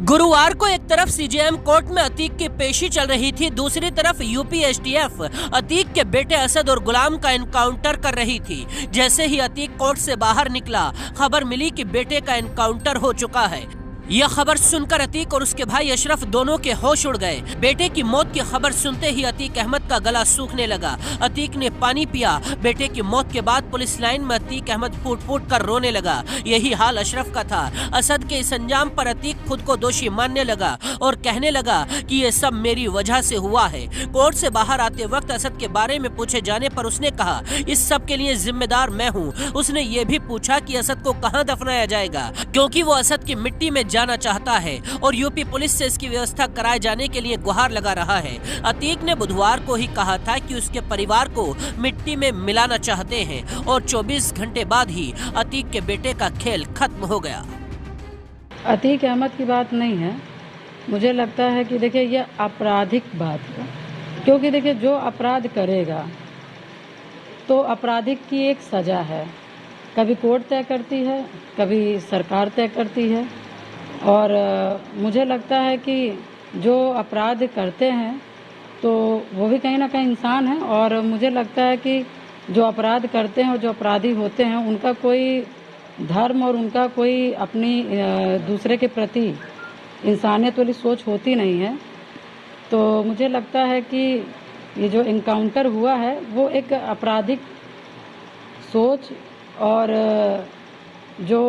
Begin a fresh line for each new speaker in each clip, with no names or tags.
गुरुवार को एक तरफ सीजेएम कोर्ट में अतीक की पेशी चल रही थी, दूसरी तरफ यूपी एसटीएफ अतीक के बेटे असद और गुलाम का एनकाउंटर कर रही थी। जैसे ही अतीक कोर्ट से बाहर निकला, खबर मिली कि बेटे का एनकाउंटर हो चुका है। यह खबर सुनकर अतीक और उसके भाई अशरफ दोनों के होश उड़ गए। बेटे की मौत की खबर सुनते ही अतीक अहमद का गला सूखने लगा। अतीक ने पानी पिया। बेटे की मौत के बाद पुलिस लाइन में अतीक अहमद फूट फूट कर रोने लगा। यही हाल अशरफ का था। असद के इस अंजाम पर अतीक खुद को दोषी मानने लगा और कहने लगा कि ये सब मेरी वजह से हुआ है। कोर्ट से बाहर आते वक्त असद के बारे में पूछे जाने पर उसने कहा, इस सब के लिए जिम्मेदार मैं हूँ। उसने ये भी पूछा कि असद को कहाँ दफनाया जाएगा, क्योंकि वो असद की मिट्टी में जाना चाहता है और यूपी पुलिस से इसकी व्यवस्था कराए जाने के लिए गुहार लगा रहा है। अतीक ने बुधवार को ही कहा था कि उसके परिवार को मिट्टी में मिलाना चाहते हैं और 24 घंटे बाद ही अतीक के बेटे का खेल खत्म हो गया।
अतीक अहमद की बात नहीं है। मुझे लगता है कि देखिए यह आपराधिक बात है, क्योंकि देखिए जो अपराध करेगा तो आपराधिक की एक सज़ा है। कभी कोर्ट तय करती है, कभी सरकार तय करती है। और मुझे लगता है कि जो अपराध करते हैं तो वो भी कहीं ना कहीं इंसान है, और मुझे लगता है कि जो अपराध करते हैं और जो अपराधी होते हैं उनका कोई धर्म और उनका कोई अपनी दूसरे के प्रति इंसानियत वाली सोच होती नहीं है। तो मुझे लगता है कि ये जो इनकाउंटर हुआ है वो एक आपराधिक सोच और जो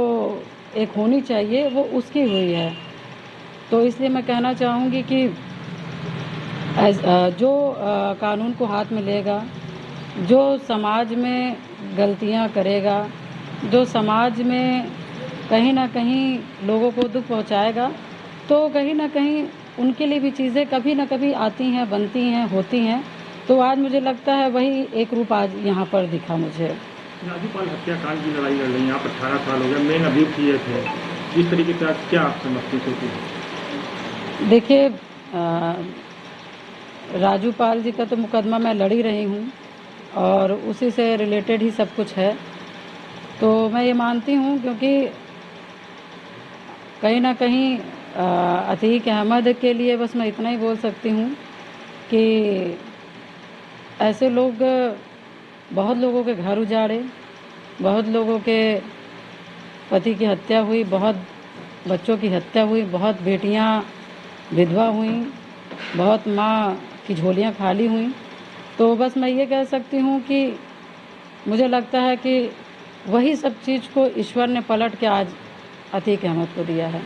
एक होनी चाहिए वो उसकी हुई है। तो इसलिए मैं कहना चाहूँगी कि जो कानून को हाथ में लेगा, जो समाज में गलतियाँ करेगा, जो समाज में कहीं ना कहीं लोगों को दुख पहुँचाएगा, तो कहीं ना कहीं उनके लिए भी चीज़ें कभी ना कभी आती हैं, बनती हैं, होती हैं। तो आज मुझे लगता है वही एक रूप आज यहाँ पर दिखा मुझे।
राजूपाल हत्याकांड की लड़ाई लड़ रही हैं आप, 18 साल हो गया, मेन अभियुक्त ये थे। जिस तरीके से क्या आप समझती होती?
देखिए राजूपाल जी का तो मुकदमा मैं लड़ ही रही हूँ और उसी से रिलेटेड ही सब कुछ है। तो मैं ये मानती हूँ, क्योंकि कहीं ना कहीं अतीक अहमद के लिए बस मैं इतना ही बोल सकती हूँ कि ऐसे लोग बहुत लोगों के घर उजाड़े, बहुत लोगों के पति की हत्या हुई, बहुत बच्चों की हत्या हुई, बहुत बेटियां विधवा हुई, बहुत माँ की झोलियां खाली हुई। तो बस मैं ये कह सकती हूँ कि मुझे लगता है कि वही सब चीज़ को ईश्वर ने पलट के आज अतीक अहमद को दिया है।